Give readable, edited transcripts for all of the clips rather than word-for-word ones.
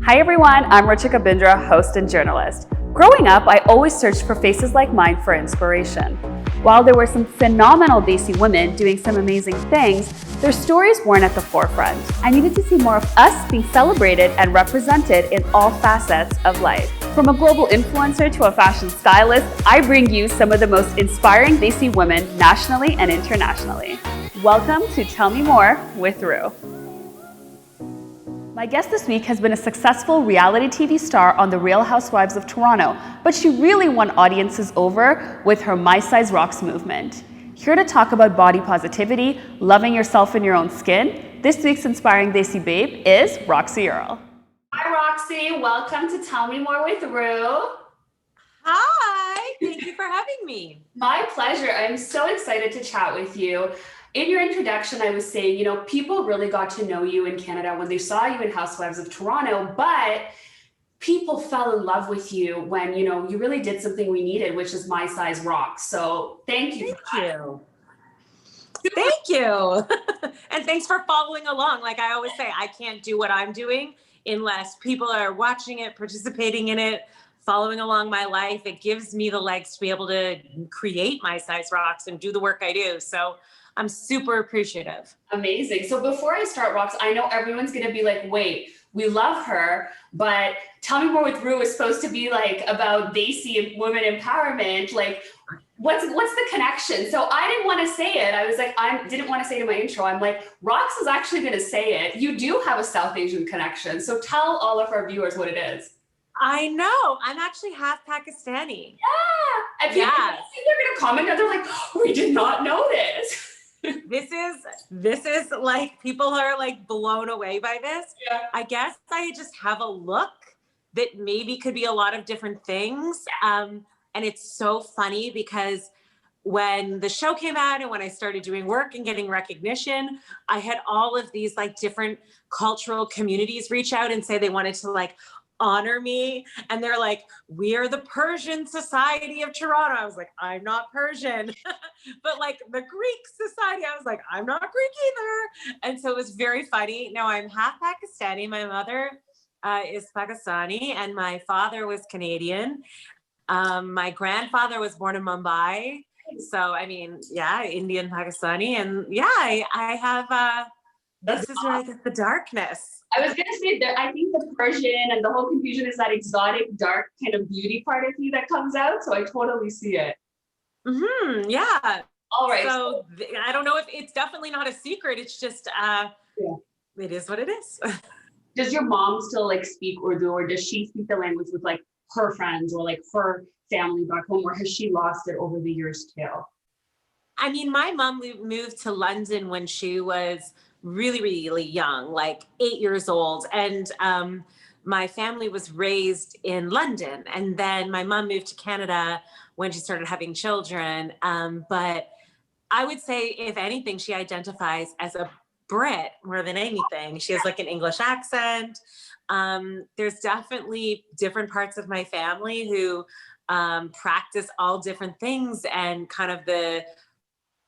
Hi everyone, I'm Ruchika Bindra, host and journalist. Growing up, I always searched for faces like mine for inspiration. While there were some phenomenal Desi women doing some amazing things, their stories weren't at the forefront. I needed to see more of us being celebrated and represented in all facets of life. From a global influencer to a fashion stylist, I bring you some of the most inspiring Desi women nationally and internationally. Welcome to Tell Me More with Ru. My guest this week has been a successful reality TV star on The Real Housewives of Toronto, but she really won audiences over with her mysizerox movement. Here to talk about body positivity, loving yourself in your own skin, this week's inspiring Desi babe is Roxy Earle. Hi Roxy, welcome to Tell Me More with Ru. Hi, thank you for having me. My pleasure. I'm so excited to chat with you. In your introduction, I was saying, people really got to know you in Canada when they saw you in Housewives of Toronto, but people fell in love with you when, you really did something we needed, which is mysizerox. So thank you. Thank you. And thanks for following along. Like I always say, I can't do what I'm doing unless people are watching it, participating in it, following along my life. It gives me the legs to be able to create mysizerox and do the work I do. So I'm super appreciative. Amazing. So before I start, Rox, I know everyone's going to be like, wait, we love her, but Tell Me More with Ru is supposed to be like about Desi women empowerment. Like, what's the connection? So I didn't want to say it. I was like, I didn't want to say it in my intro. I'm like, Rox is actually going to say it. You do have a South Asian connection. So tell all of our viewers what it is. I know. I'm actually half Pakistani. Yeah. And people, I think they're going to comment and they're like, oh, we did not know this. This is like, people are like blown away by this. Yeah. I guess I just have a look that maybe could be a lot of different things. And it's so funny because when the show came out and when I started doing work and getting recognition, I had all of these like different cultural communities reach out and say they wanted to like honor me. And they're like, we are the Persian Society of Toronto. I was like, I'm not Persian. But like the Greek society, I was like, I'm not Greek either. And so it was very funny. Now I'm half Pakistani. My mother is Pakistani and my father was Canadian. My grandfather was born in Mumbai. So, I mean, yeah, Indian, Pakistani. And yeah, I have, this is where I get the darkness. I was going to say that I think the Persian and the whole confusion is that exotic, dark kind of beauty part of you that comes out. So I totally see it. Mm-hmm, yeah. All right. So I don't know if it's definitely not a secret. It's just, It is what it is. Does your mom still like speak Urdu, or does she speak the language with like her friends or like her family back home, or has she lost it over the years too? I mean, my mom moved to London when she was really, really young, like 8 years old. And my family was raised in London. And then my mom moved to Canada when she started having children. But I would say, if anything, she identifies as a Brit more than anything. She has like an English accent. There's definitely different parts of my family who practice all different things, and kind of the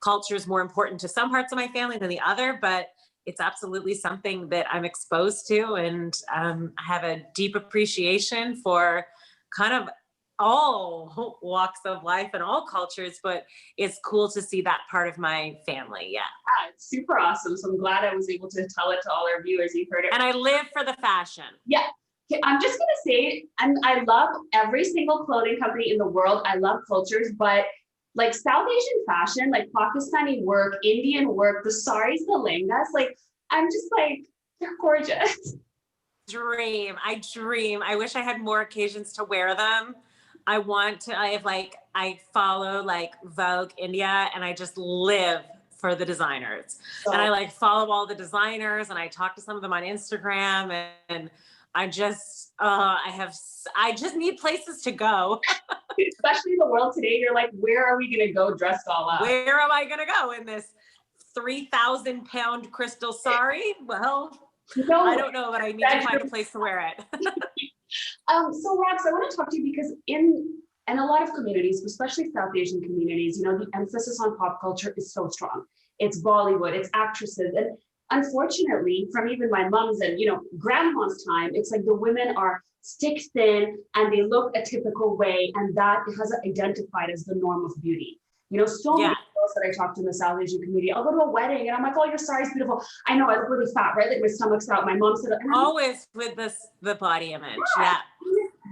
culture is more important to some parts of my family than the other, but it's absolutely something that I'm exposed to. And I have a deep appreciation for kind of all walks of life and all cultures, but it's cool to see that part of my family. Yeah. It's super awesome. So I'm glad I was able to tell it to all our viewers. You've heard it. And I live for the fashion. Yeah. Okay, I'm just going to say, and I love every single clothing company in the world. I love cultures, but like South Asian fashion, like Pakistani work, Indian work, the saris, the lehengas, like, I'm just like, they're gorgeous. I dream. I wish I had more occasions to wear them. I follow like Vogue India, and I just live for the designers. So, and I like follow all the designers, and I talk to some of them on Instagram, and I just need places to go. Especially in the world today, you're like, where are we going to go dressed all up? Where am I going to go in this 3,000 pound crystal sari? Well, no, I don't know, but I need to find a place to wear it. So Rox, I want to talk to you because in a lot of communities, especially South Asian communities, the emphasis on pop culture is so strong. It's Bollywood, it's actresses. And unfortunately, from even my mom's and, grandma's time, it's like the women are stick thin and they look a typical way, and that has identified as the norm of beauty. So Yeah. many girls that I talk to in the South Asian community, I'll go to a wedding and I'm like, oh, your saree's beautiful. I know I look really fat, right? Like my stomach's out. My mom said, and Always with the body image. Yeah.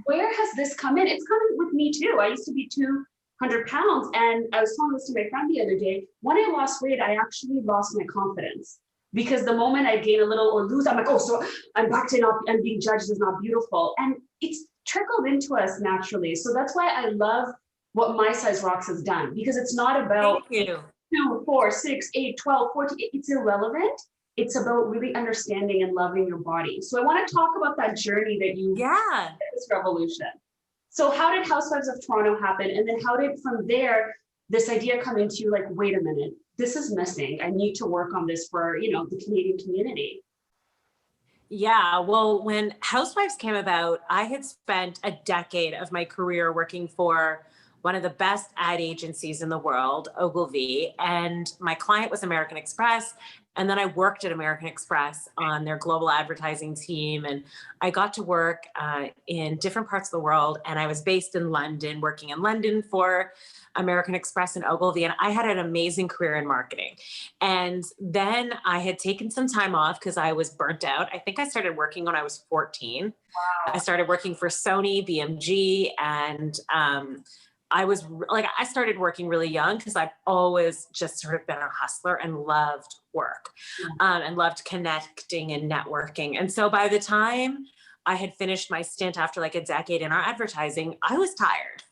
where has this come in? It's coming with me too. I used to be 200 pounds, and I was telling this to my friend the other day. When I lost weight, I actually lost my confidence, because the moment I gain a little or lose, I'm like, oh, so I'm back to not, I'm being judged as not beautiful. And it's trickled into us naturally. So that's why I love what mysizerox has done, because it's not about Thank you. 2, 4, 6, 8, 12, 14. It's irrelevant. It's about really understanding and loving your body. So I want to talk about that journey that you Yeah. this revolution. So how did Housewives of Toronto happen? And then how did from there this idea come into you, like, wait a minute, this is missing. I need to work on this for, the Canadian community. Yeah, well, when Housewives came about, I had spent a decade of my career working for one of the best ad agencies in the world, Ogilvy, and my client was American Express. And then I worked at American Express on their global advertising team, and I got to work in different parts of the world. And I was based in London, working in London for American Express and Ogilvy, and I had an amazing career in marketing. And then I had taken some time off because I was burnt out. I think I started working when I was 14. Wow. I started working for Sony, BMG, and I started working really young because I've always just sort of been a hustler and loved work, and loved connecting and networking. And so by the time I had finished my stint after like a decade in our advertising, I was tired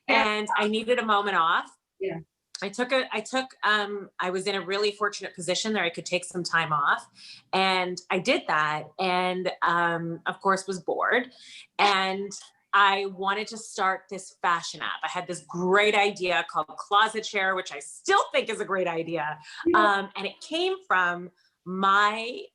and I needed a moment off. Yeah. I was in a really fortunate position there. I could take some time off, and I did that. And, of course, was bored, and I wanted to start this fashion app. I had this great idea called Closet Share, which I still think is a great idea. And it came from I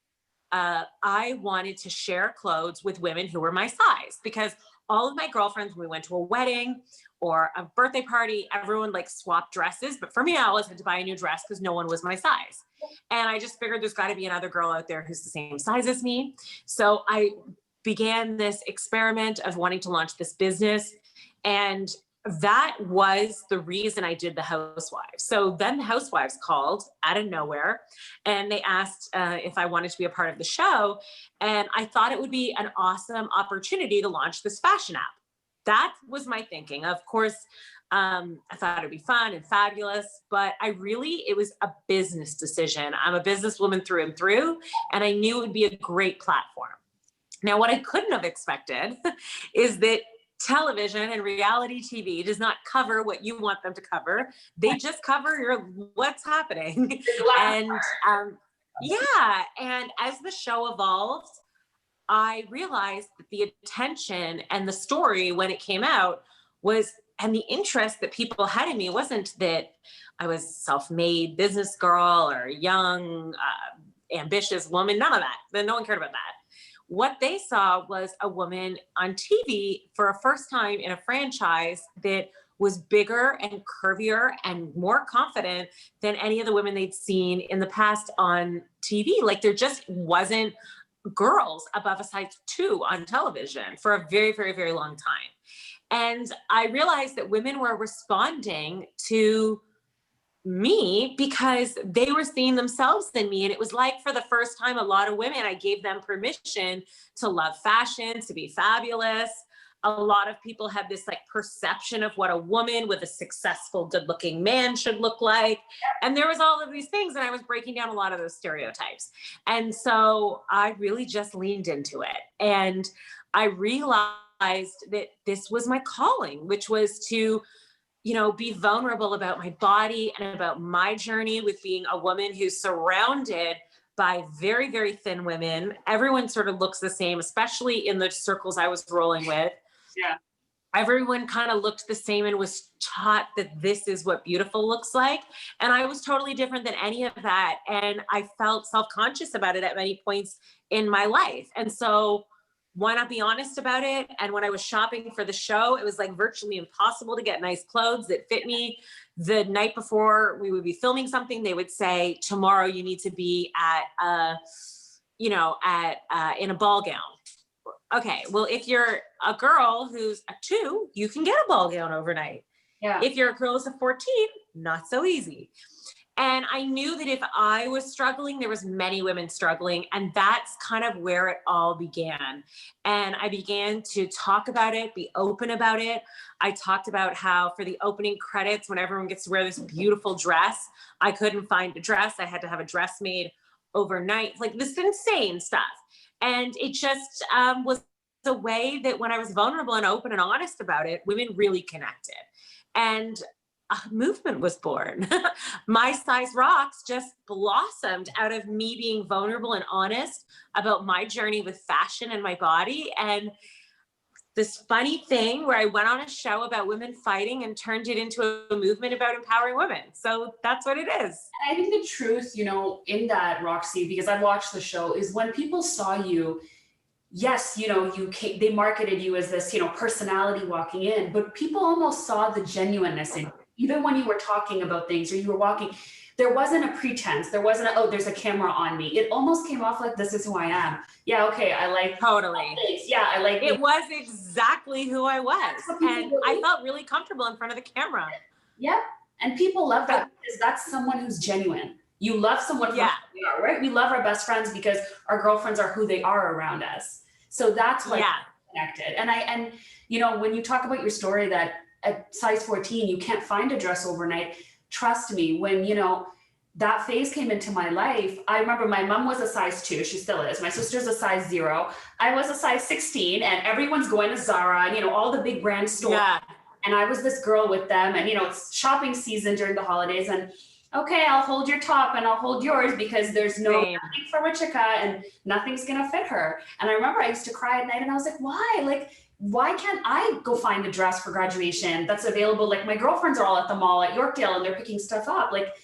wanted to share clothes with women who were my size, because all of my girlfriends, when we went to a wedding or a birthday party, everyone like swapped dresses. But for me, I always had to buy a new dress because no one was my size. And I just figured there's got to be another girl out there who's the same size as me. So I began this experiment of wanting to launch this business. And that was the reason I did the Housewives. So then the Housewives called out of nowhere, and they asked if I wanted to be a part of the show. And I thought it would be an awesome opportunity to launch this fashion app. That was my thinking. Of course, I thought it'd be fun and fabulous, but it was a business decision. I'm a businesswoman through and through, and I knew it would be a great platform. Now, what I couldn't have expected is that television and reality TV does not cover what you want them to cover. They just cover what's happening. And and as the show evolved, I realized that the attention and the story when it came out and the interest that people had in me wasn't that I was self-made business girl or young, ambitious woman, none of that. No one cared about that. What they saw was a woman on TV for a first time in a franchise that was bigger and curvier and more confident than any of the women they'd seen in the past on TV. Like, there just wasn't girls above a size 2 on television for a very, very, very long time. And I realized that women were responding to me because they were seeing themselves in me. And it was like, for the first time, a lot of women, I gave them permission to love fashion, to be fabulous. A lot of people have this like perception of what a woman with a successful, good-looking man should look like. And there was all of these things, and I was breaking down a lot of those stereotypes. And so I really just leaned into it. And I realized that this was my calling, which was to be vulnerable about my body and about my journey with being a woman who's surrounded by very, very thin women. Everyone sort of looks the same, especially in the circles I was rolling with. Yeah. Everyone kind of looked the same and was taught that this is what beautiful looks like. And I was totally different than any of that. And I felt self-conscious about it at many points in my life. And so why not be honest about it? And when I was shopping for the show, it was like virtually impossible to get nice clothes that fit me. The night before we would be filming something, they would say, tomorrow you need to be at, in a ball gown. Okay, well, if you're a girl who's a 2, you can get a ball gown overnight. Yeah. If you're a girl who's a 14, not so easy. And I knew that if I was struggling, there was many women struggling. And that's kind of where it all began. And I began to talk about it, be open about it. I talked about how for the opening credits, when everyone gets to wear this beautiful dress, I couldn't find a dress. I had to have a dress made overnight, like this insane stuff. And it just was a way that when I was vulnerable and open and honest about it, women really connected. And a movement was born. mysizerox just blossomed out of me being vulnerable and honest about my journey with fashion and my body. And this funny thing where I went on a show about women fighting and turned it into a movement about empowering women. So that's what it is. And I think the truth, in that, Roxy, because I've watched the show, is when people saw you, yes, they marketed you as this, personality walking in, but people almost saw the genuineness in you. Even when you were talking about things or you were walking, there wasn't a pretense. There wasn't there's a camera on me. It almost came off like, this is who I am. Yeah. Okay. I like totally. Yeah. I like it. Was exactly who I was. And I felt really comfortable in front of the camera. Yep. And people love that because that's someone who's genuine. You love someone for who they are, right? We love our best friends because our girlfriends are who they are around us. So that's why we're connected. And when you talk about your story that at size 14, you can't find a dress overnight. Trust me, when, that phase came into my life, I remember my mom was a size 2. She still is. My sister's a size 0. I was a size 16 and everyone's going to Zara and, all the big brand stores. Yeah. And I was this girl with them and, it's shopping season during the holidays and okay, I'll hold your top and I'll hold yours because there's nothing for Rachika and nothing's going to fit her. And I remember I used to cry at night and I was like, why? Like, why can't I go find a dress for graduation that's available? Like my girlfriends are all at the mall at Yorkdale and they're picking stuff up. Like,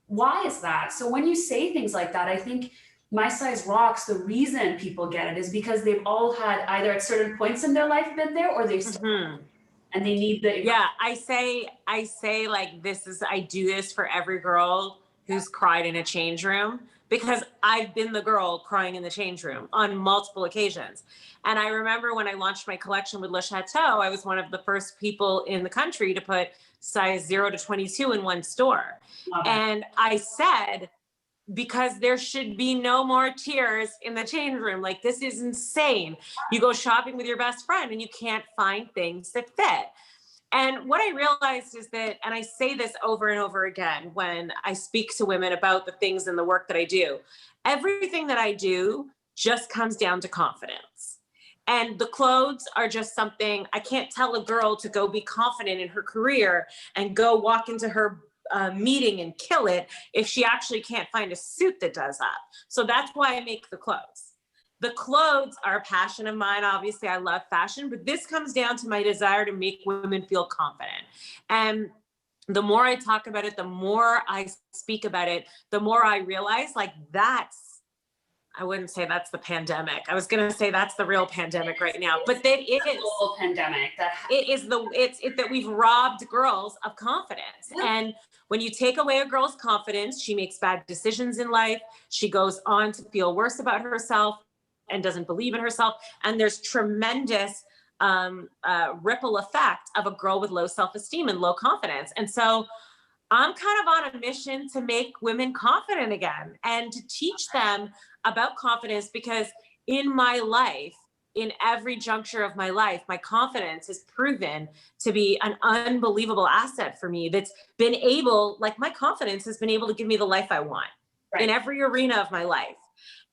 why is that? So when you say things like that, I think mysizerox, the reason people get it is because they've all had either at certain points in their life been there or they've and they need the I say like I do this for every girl who's cried in a change room because I've been the girl crying in the change room on multiple occasions. And I remember when I launched my collection with Le Chateau, I was one of the first people in the country to put size 0 to 22 in one store. And I said, because there should be no more tears in the change room. Like, this is insane. You go shopping with your best friend and you can't find things that fit. And what I realized is that, and I say this over and over again when I speak to women about the things and the work that I do, everything that I do just comes down to confidence. And the clothes are just something, I can't tell a girl to go be confident in her career and go walk into her meeting and kill it if she actually can't find a suit that does that. So that's why I make the clothes. The clothes are a passion of mine. Obviously, I love fashion, but this comes down to my desire to make women feel confident. And the more I talk about it, the more I speak about it, the more I realize like I wouldn't say that's the pandemic. I was going to say that's the real pandemic right now, but that it is global pandemic. It's that we've robbed girls of confidence. Yeah. And when you take away a girl's confidence, she makes bad decisions in life. She goes on to feel worse about herself and doesn't believe in herself. And there's tremendous ripple effect of a girl with low self-esteem and low confidence. And so I'm kind of on a mission to make women confident again and to teach them about confidence, because in my life, in every juncture of my life, my confidence has proven to be an unbelievable asset for me. That's been able, like my confidence has been able to give me the life I want in every arena of my life.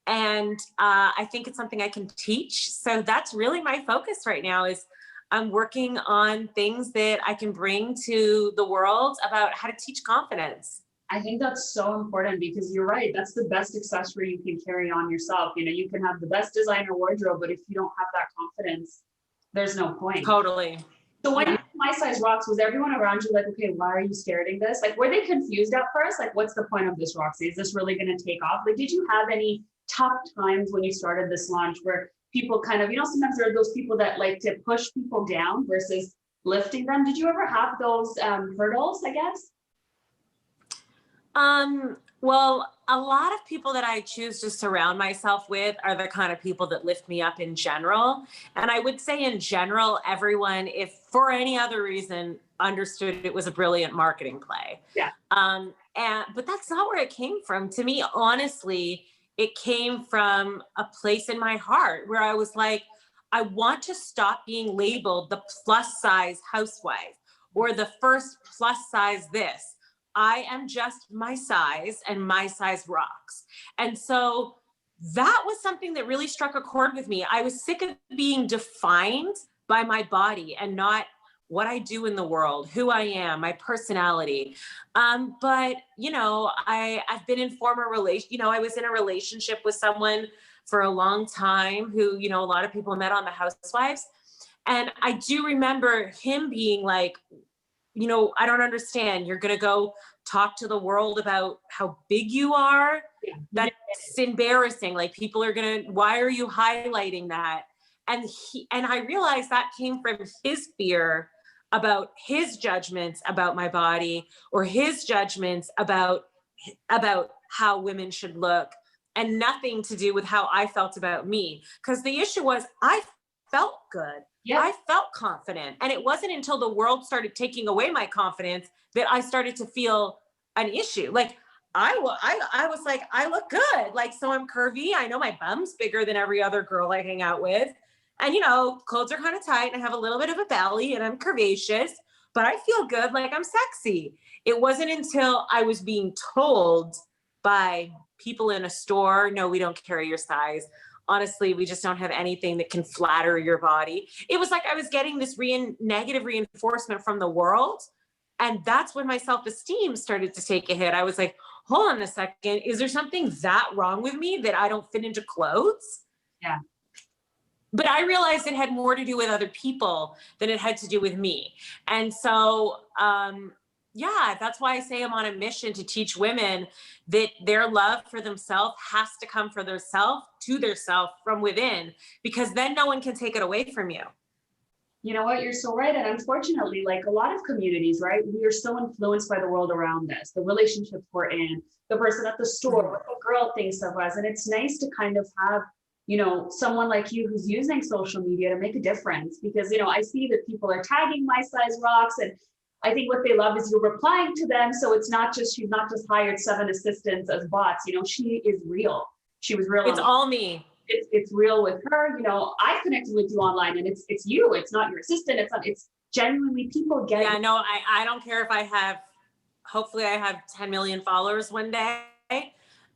And I think it's something I can teach. So that's really my focus right now is I'm working on things that I can bring to the world about how to teach confidence. I think that's so important because you're right. That's the best accessory you can carry on yourself. You can have the best designer wardrobe, but if you don't have that confidence, there's no point. Totally. So when you mysizerox, was everyone around you like, okay, why are you starting this? Like, were they confused at first? Like, what's the point of this, Roxy? Is this really going to take off? Like, did you have any tough times when you started this launch where people kind of, sometimes there are those people that like to push people down versus lifting them. Did you ever have those hurdles, I guess? Well, a lot of people that I choose to surround myself with are the kind of people that lift me up in general. And I would say in general, everyone, if for any other reason, understood it was a brilliant marketing play. Yeah. But that's not where it came from. To me, honestly, it came from a place in my heart where I was like, I want to stop being labeled the plus size housewife or the first plus size this. I am just my size and my size rocks. And so that was something that really struck a chord with me. I was sick of being defined by my body and not what I do in the world, who I am, my personality. But I've been in I was in a relationship with someone for a long time who, a lot of people met on the Housewives. And I do remember him being like, I don't understand. You're going to go talk to the world about how big you are. Yeah. That's embarrassing. Like people are why are you highlighting that? And I realized that came from his fear about his judgments about my body or his judgments about how women should look, and nothing to do with how I felt about me. Because the issue was I felt good. Yeah. I felt confident. And it wasn't until the world started taking away my confidence that I started to feel an issue. Like I was like, I look good. Like, so I'm curvy. I know my bum's bigger than every other girl I hang out with. And, clothes are kind of tight and I have a little bit of a belly and I'm curvaceous, but I feel good. Like I'm sexy. It wasn't until I was being told by people in a store, no, we don't carry your size. Honestly, we just don't have anything that can flatter your body. It was like I was getting this negative reinforcement from the world. And that's when my self-esteem started to take a hit. I was like, hold on a second. Is there something that wrong with me that I don't fit into clothes? Yeah. But I realized it had more to do with other people than it had to do with me. And so, that's why I say I'm on a mission to teach women that their love for themselves has to come from their self from within, because then no one can take it away from you. You know what? You're so right. And unfortunately, like a lot of communities, right? We are so influenced by the world around us, the relationships we're in, the person at the store, what the girl thinks of us. And it's nice to kind of have, someone like you who's using social media to make a difference, because, I see that people are tagging mysizerox, and I think what they love is you're replying to them. So she's not just hired 7 assistants as bots. She is real. She was real. It's all me. It's real with her. I've connected with you online, and it's you. It's not your assistant. It's genuinely people get. Yeah, no, I don't care if hopefully I have 10 million followers one day,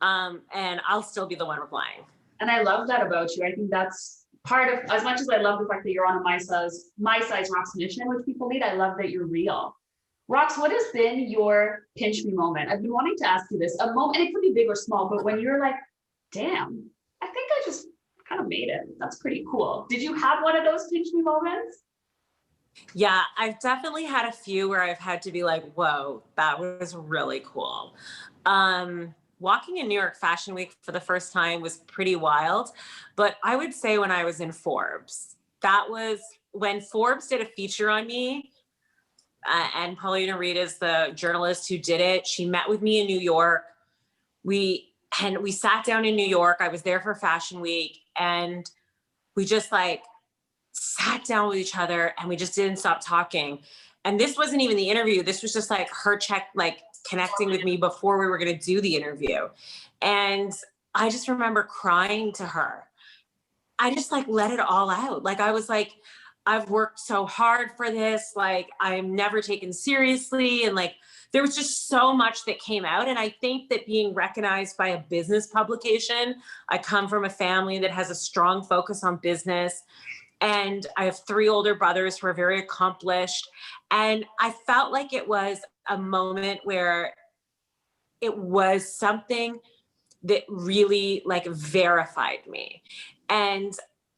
and I'll still be the one replying. And I love that about you. I think that's part of, as much as I love the fact that you're on a my size Rox mission, which people need, I love that you're real. Rox, what has been your pinch me moment? I've been wanting to ask you this. A moment, and it could be big or small, but when you're like, damn, I think I just kind of made it. That's pretty cool. Did you have one of those pinch me moments? Yeah, I've definitely had a few where I've had to be like, whoa, that was really cool. Walking in New York Fashion Week for the first time was pretty wild. But I would say when I was in Forbes, that was when Forbes did a feature on me. And Paulina Reed is the journalist who did it. She met with me in New York. We sat down in New York. I was there for Fashion Week, and we just like sat down with each other and we just didn't stop talking. And this wasn't even the interview. This was just like her connecting with me before we were going to do the interview. And I just remember crying to her. I just let it all out. I was like, I've worked so hard for this. I'm never taken seriously. And there was just so much that came out. And I think that being recognized by a business publication, I come from a family that has a strong focus on business. And I have 3 older brothers who are very accomplished. And I felt like it was a moment where it was something that really verified me. And,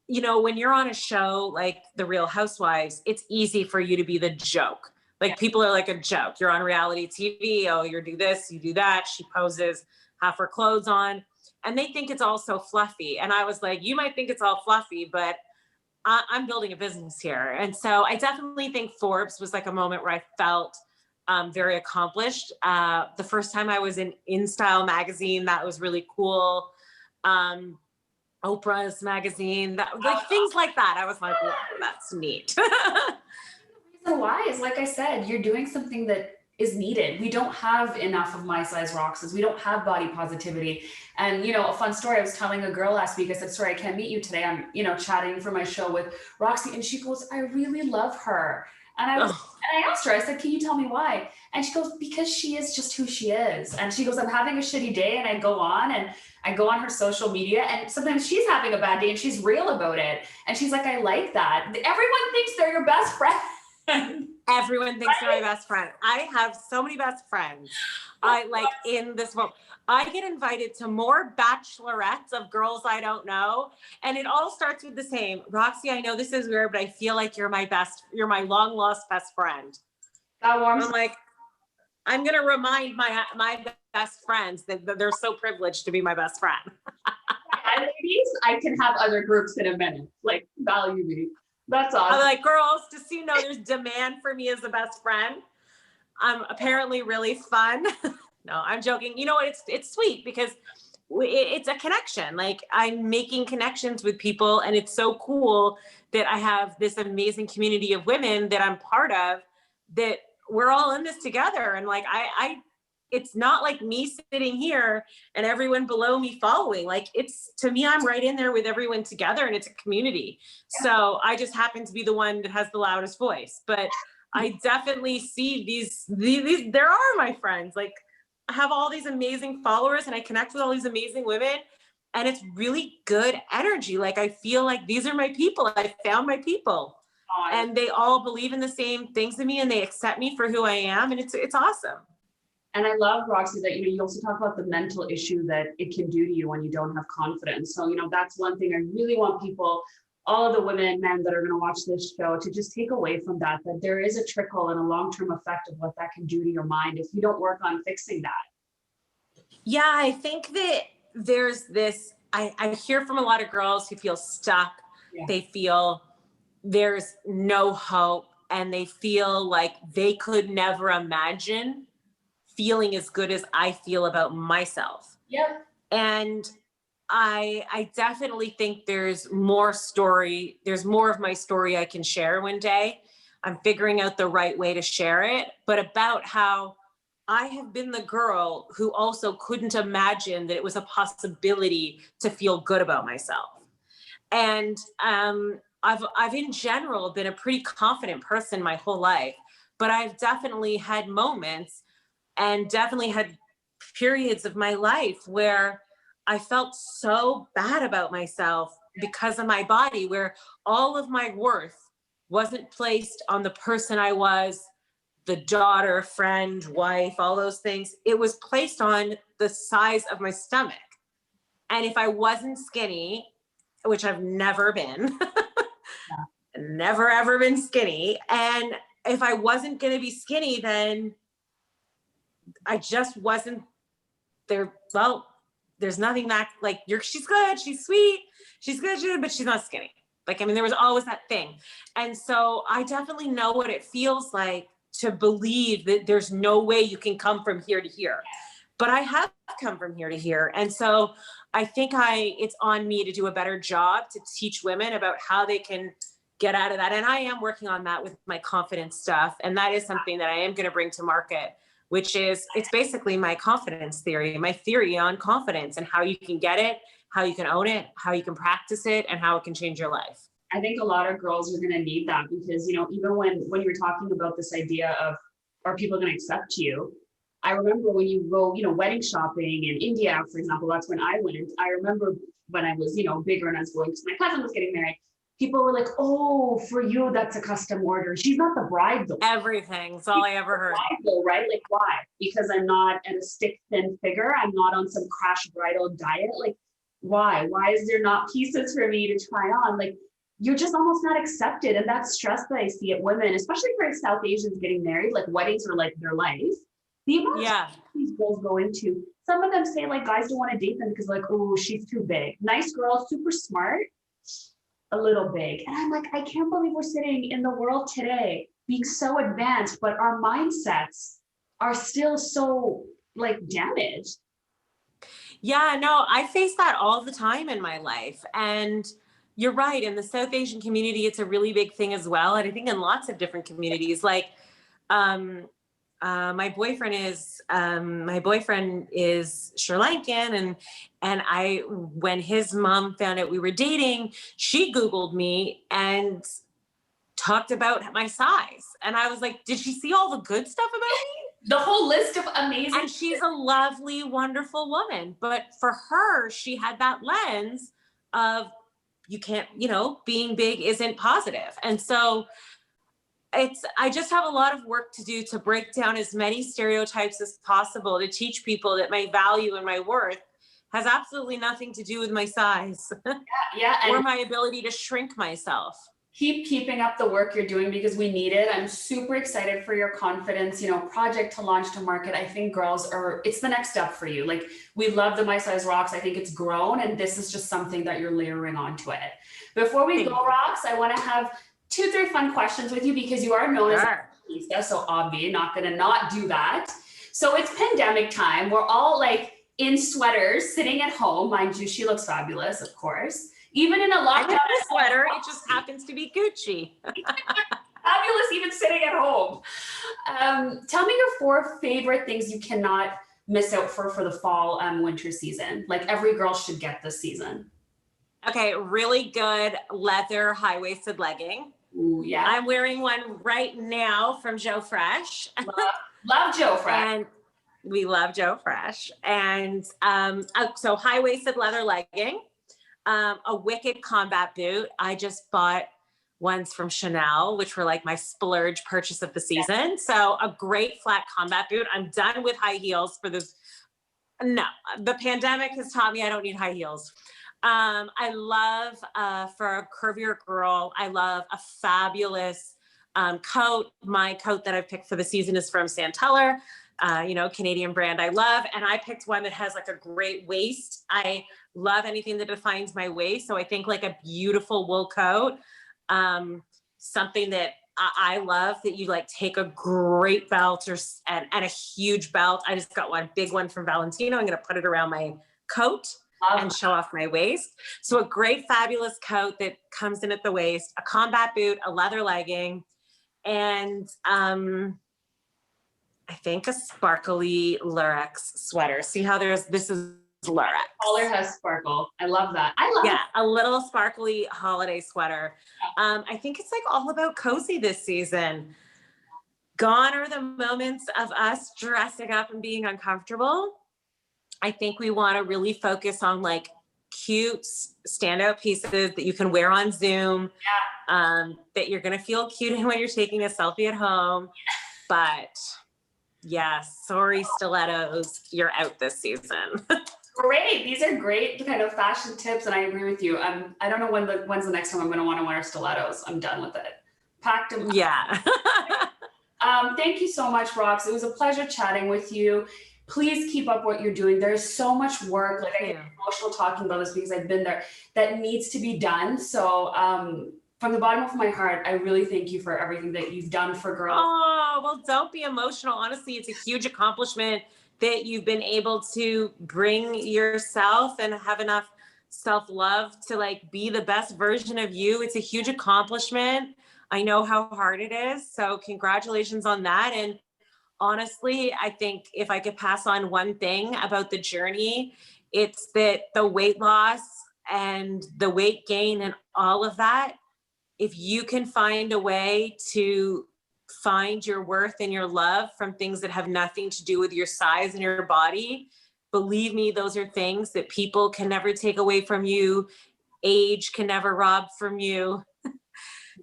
when you're on a show like The Real Housewives, it's easy for you to be the joke. People are like a joke. You're on reality TV. Oh, you do this, you do that. She poses half her clothes on. and they think it's all so fluffy. And I was like, you might think it's all fluffy, but I'm building a business here. And so I definitely think Forbes was like a moment where I felt very accomplished. The first time I was in InStyle magazine, that was really cool. Oprah's magazine, that like things like that. I was like, wow, that's neat. The reason why is, like I said, you're doing something that is needed. We don't have enough of mysizeroxes. We don't have body positivity. And, you know, a fun story, I was telling a girl last week, I said, sorry, I can't meet you today. I'm, you know, chatting for my show with Roxy. And she goes, I really love her. And and I asked her, I said, can you tell me why? And she goes, because she is just who she is. And she goes, I'm having a shitty day. And I go on her social media, and sometimes she's having a bad day and she's real about it. And she's like, I like that. Everyone thinks they're your best friend. Everyone thinks they're my best friend. I have so many best friends. I like in this world. I get invited to more bachelorettes of girls I don't know. And it all starts with the same. Roxy, I know this is weird, but I feel like you're my long lost best friend. That warms. I'm like, I'm going to remind my best friends that they're so privileged to be my best friend. And ladies, I can have other groups in a minute. Like, value me. That's awesome. I'm like, girls, just so you know, there's demand for me as a best friend. I'm apparently really fun. No, I'm joking. You know what? It's sweet because it's a connection. Like, I'm making connections with people, and it's so cool that I have this amazing community of women that I'm part of, that we're all in this together. And like, it's not like me sitting here and everyone below me following. Like, it's, to me, I'm right in there with everyone together, and it's a community. Yeah. So I just happen to be the one that has the loudest voice, but I definitely see these, there are my friends. Like, I have all these amazing followers, and I connect with all these amazing women, and it's really good energy. Like, I feel like these are my people. I found my people, and they all believe in the same things to me, and they accept me for who I am. And it's awesome. And I love, Roxy, that, you know, you also talk about the mental issue that it can do to you when you don't have confidence. So, you know, that's one thing I really want people, all of the women, men that are going to watch this show, to just take away from that there is a trickle and a long-term effect of what that can do to your mind if you don't work on fixing that. Yeah, I think that there's this, I hear from a lot of girls who feel stuck. Yeah. They feel there's no hope, and they feel like they could never imagine feeling as good as I feel about myself. Yep. And I definitely think there's more of my story I can share one day. I'm figuring out the right way to share it, but about how I have been the girl who also couldn't imagine that it was a possibility to feel good about myself. And I've in general been a pretty confident person my whole life, but I've definitely had moments and definitely had periods of my life where I felt so bad about myself because of my body, where all of my worth wasn't placed on the person I was, the daughter, friend, wife, all those things. It was placed on the size of my stomach. And if I wasn't skinny, which I've never been, never ever been skinny. And if I wasn't going to be skinny, then I just wasn't there. Well, there's nothing that, like, she's good, she's sweet, she's good, but she's not skinny. Like, I mean, there was always that thing. And so I definitely know what it feels like to believe that there's no way you can come from here to here. But I have come from here to here. And so I think it's on me to do a better job to teach women about how they can get out of that. And I am working on that with my confidence stuff. And that is something that I am going to bring to market, which is, it's basically my confidence theory, my theory on confidence and how you can get it, how you can own it, how you can practice it, and how it can change your life. I think a lot of girls are going to need that because, you know, even when you were talking about this idea of, are people going to accept you? I remember when you go, you know, wedding shopping in India, for example, that's when I went. I remember when I was, you know, bigger and I was going, my cousin was getting married. People were like, oh, for you, that's a custom order. She's not the bride though. Everything. That's all I ever heard. Bride, though, right? Like, why? Because I'm not at a stick thin figure. I'm not on some crash bridal diet. Like, why? Why is there not pieces for me to try on? Like, you're just almost not accepted. And that stress that I see at women, especially for South Asians getting married, like weddings are like their life. The amount of these girls go into, some of them say like guys don't want to date them because like, oh, she's too big. Nice girl, super smart, a little big. And I'm like, I can't believe we're sitting in the world today being so advanced, but our mindsets are still so like damaged. Yeah, no, I face that all the time in my life. And you're right. In the South Asian community, it's a really big thing as well. And I think in lots of different communities, like um, my boyfriend is Sri Lankan, and I when his mom found out we were dating, she Googled me and talked about my size. And I was like, did she see all the good stuff about me? The whole list of amazing. And she's a lovely, wonderful woman. But for her, she had that lens of you can't, being big isn't positive. And so I just have a lot of work to do to break down as many stereotypes as possible to teach people that my value and my worth has absolutely nothing to do with my size or my ability to shrink myself. Keep keeping up the work you're doing because we need it. I'm super excited for your confidence, project to launch to market. I think it's the next step for you. Like we love the mysizerox. I think it's grown and this is just something that you're layering onto it. Before we go, Rox, I want to have 2-3 fun questions with you because you are known as a fashionista, so obviously not going to not do that. So it's pandemic time. We're all like in sweaters sitting at home. Mind you, she looks fabulous, of course. Even in a lockdown, I got a sweater. It just happens to be Gucci. Fabulous, even sitting at home. Tell me your 4 favorite things you cannot miss out for the fall winter season. Like every girl should get this season. Okay, really good leather high-waisted legging. Ooh, yeah. I'm wearing one right now from Joe Fresh. Love Joe Fresh. And we love Joe Fresh. And so high-waisted leather legging. A wicked combat boot. I just bought ones from Chanel, which were like my splurge purchase of the season. So a great flat combat boot. I'm done with high heels for this. No, the pandemic has taught me I don't need high heels. I love, for a curvier girl, I love a fabulous coat. My coat that I've picked for the season is from Santeller. Canadian brand I love. And I picked one that has like a great waist. I love anything that defines my waist. So I think like a beautiful wool coat, something that I love that you like take a great belt and a huge belt. I just got one big one from Valentino. I'm going to put it around my coat and show off my waist. So a great, fabulous coat that comes in at the waist, a combat boot, a leather legging, and I think a sparkly lurex sweater. See how this is lurex. Collar has sparkle. I love that. A little sparkly holiday sweater. I think it's like all about cozy this season. Gone are the moments of us dressing up and being uncomfortable. I think we want to really focus on like cute standout pieces that you can wear on Zoom, that you're going to feel cute in when you're taking a selfie at home. But sorry, stilettos, you're out this season. Great. These are great kind of fashion tips. And I agree with you. I don't know when's the next time I'm going to want to wear stilettos. I'm done with it. Packed and packed. Yeah. Thank you so much, Rox. It was a pleasure chatting with you. Please keep up what you're doing. There's so much work. Like I get emotional talking about this because I've been there, that needs to be done. So from the bottom of my heart, I really thank you for everything that you've done for girls. Oh, well, don't be emotional. Honestly, it's a huge accomplishment that you've been able to bring yourself and have enough self-love to like be the best version of you. It's a huge accomplishment. I know how hard it is. So congratulations on that. And honestly, I think if I could pass on one thing about the journey, it's that the weight loss and the weight gain and all of that, if you can find a way to find your worth and your love from things that have nothing to do with your size and your body, believe me, those are things that people can never take away from you. Age can never rob from you.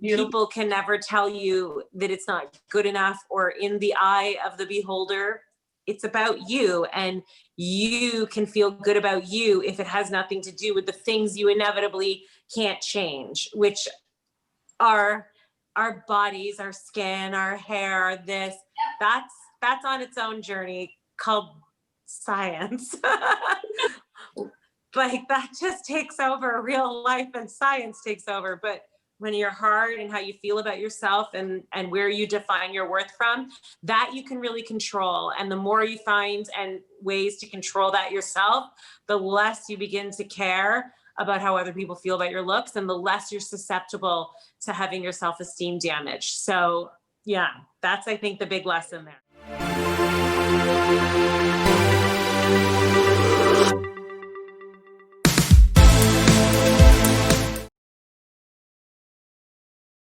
People can never tell you that it's not good enough or in the eye of the beholder. It's about you, and you can feel good about you if it has nothing to do with the things you inevitably can't change, which are our bodies, our skin, our hair, that's on its own journey called science. Like that just takes over real life and science takes over. But when your heart and how you feel about yourself and where you define your worth from, that you can really control. And the more you find and ways to control that yourself, the less you begin to care about how other people feel about your looks and the less you're susceptible to having your self-esteem damaged. So yeah, that's, I think, the big lesson there.